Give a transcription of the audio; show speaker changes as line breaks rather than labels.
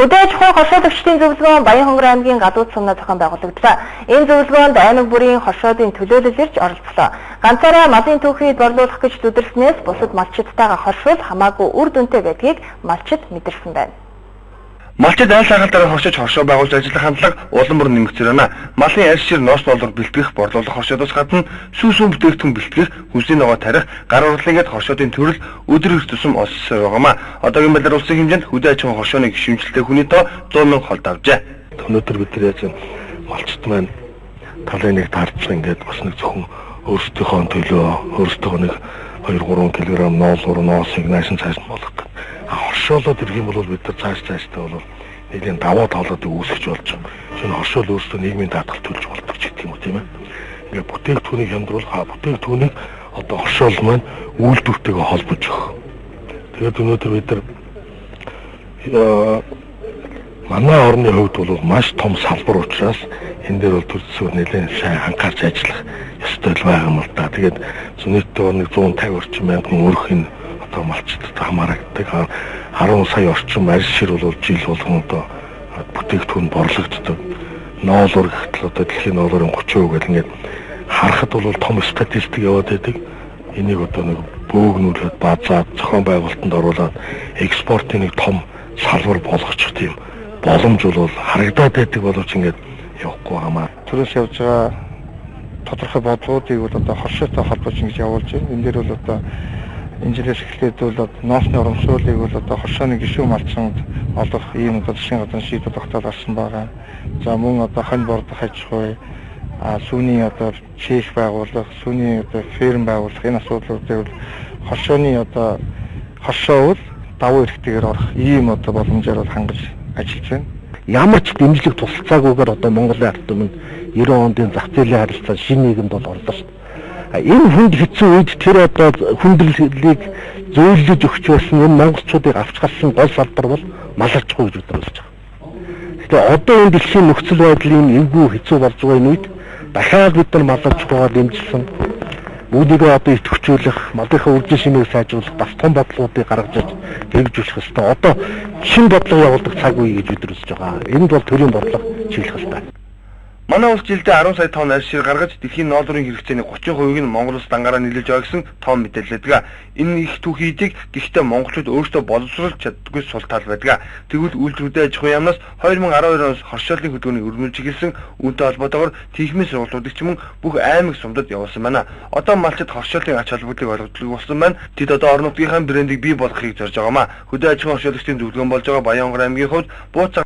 Хөдөө аж ахуйн хоршоодөгчдийн зөвлөгөөн Баянхонгор аймгийн гадууд сумнаа зохион байгуулагдсан. Энэ зөвлөгөөнд аймаг бүрийн хоршоодын төлөөлөл ирж оролцлоо. Ганцаараа малын түүхийг борлуулах гэж зүдэрснээс бусад малчидтайгаа хоршуул хамаагүй үр дүнтэй байдгийг малчид мэдэрсэн байна.
Малчид айл хангалтаараа хоршиж хоршоо байгуулж ажиллах хандлага улам бүр нэмэгдсээр байна. Малын арьс шир ноос ноолор бэлтгэх, борлуулах хоршоодоос гадна сүүсүүн бүтээгдэхүүн бэлтгэх, хүнсний ногоо тарих, гар урлалгээд хоршоодын төрөл өдөр их тусам олсоор байгаамаа. Одоогийн байдлаар улсын хэмжээнд хөдөө аж ахуйн хоршооны гишүүнчлэлтэй хүний тоо 100 мянган холд авжээ.
Өнөөдөр бид нар яаж малчид маань талын нэг таарч ингээд бас нэг зөвхөн өөрсдийнхөө төлөө өөрсдөө нэг 2-3 кг ноолор ноосыг наашин цааш болгох. Хоршоолоод ирэх юм бол бид нар цааштай бол нэгэн даваа тоолоод үүсгэж болж байгаа. Шинэ хоршоол өөрсдөө нийгмийн даатгалт төлж болдог ч гэдэг юм уу тийм ээ. Ингээд бүтээгдэхүүнийг хямдруулах, бүтээгдэхүүнийг одоо хоршоол маань үйлдвэртэйгээ холбож өгөх. Тэгээд өнөөдөр бид нар манай орны хувьд бол маш том салбар учраас энэ дээр бол төрөлсөөр нэлээд сайн анхаарч ажиллах ёстой байгаа юм л да. Тэгээд зүүнэтээ нэг 150 орчим мянган өрхийн одоо малчдад хамаардаг 10 сая орчим арьс шир бол жил болгон одоо бүтээгдэхүүн борлогддог. Ноолор гэхтэл одоо дэлхийн ноолорын 30% гэл ингээд харахад бол том статистик яваад байдаг. Энийг одоо нэг бөөгнүүлээд базаад зохион байгуулалтанд оруулаад экспортын нэг том салбар болгочих тийм боломж бол харагдаад байдаг боловч ингээд явахгүй хамаа.
Төрөөс явж байгаа тодорхой бодлогуудыг бол одоо хоршоотой холбож ингэж явуулж байна. Энэ дээр бол одоо инженериас эхлээд бол ноосны урамшууллыг бол одоо хоршооны гишүүн малчсанд олох ийм одоо засгийн газрын шийдвэр тогтоол гарсан байгаа. За мөн одоо хань бордох аж ахуй, сүүний одоо чээх байгуулах, сүүний одоо ферм байгуулах энэ асуудлуудыг бол хоршооны одоо хоршоо бол давуу эрхтэйгээр орох ийм одоо боломжоор бол хангаж ажиллаж байна.
Ямар ч дэмжлэг тусалцаагүйгээр одоо Монголын ард түмэнд 90 ондын зах зээлийн харилцаа шинэ нийгэмд бол орлоо шүү дээ. Энэ хүнд хэцүү үед тэр одоо хүндрэлийг зөөлөж өгч байсан энэ монголчуудыг авч гарсан гол салбар бол мал аж ахуй гэж үзэж байгаа. Тэгэхээр одоо энэ дэлхийн нөхцөл байдлын эвгүй хэцүү болж байгаа энэ үед дахиад бид нар мал аж ахуйгаа дэмжсэн бүгдээ одоо идэвхжүүлэх, малынхаа үржин шимийг сайжруулах бас том бодлогуудыг гаргаж ирж хэрэгжүүлэх ёстой. Одоо шинэ бодлого явуулдаг цаг үе гэж бид үзэж байгаа. Энд бол төрийн бодлого чиглэх ёстой.
Манай улс жилдээ 10 сая тонн арьс шир гаргаж дэлхийн ноолорын хэрэгцээний 30% нь Монгол улс дангаараа нийлүүлж байгаа гэсэн том мэдээлэлдэг. Энэ их түүхийдийг гэхдээ монголчууд өөрсдөө боловсруулж чаддаггүй сул тал байдаг. Тэгвэл үйлдвэрүүдийн аж ахуйн яамнаас 2012 оноос хоршоолын хөдөөний өргөнүүлж эхэлсэн үүнтэй холбоотойгоор техникийн сургалтуудыг ч мөн бүх аймаг сумдад явуулсан байна. Одоо малчид хоршоолын ач холбогдлыг ойлгодог болсон байна. Тэд одоо орон нутгийнхаа брендийг бий болгохыг зорж байгаамаа. Хөдөө аж ахуйн хоршоологчдын зөвлөгөөн болж байгаа Баянхонгор аймгийн хувьд бууц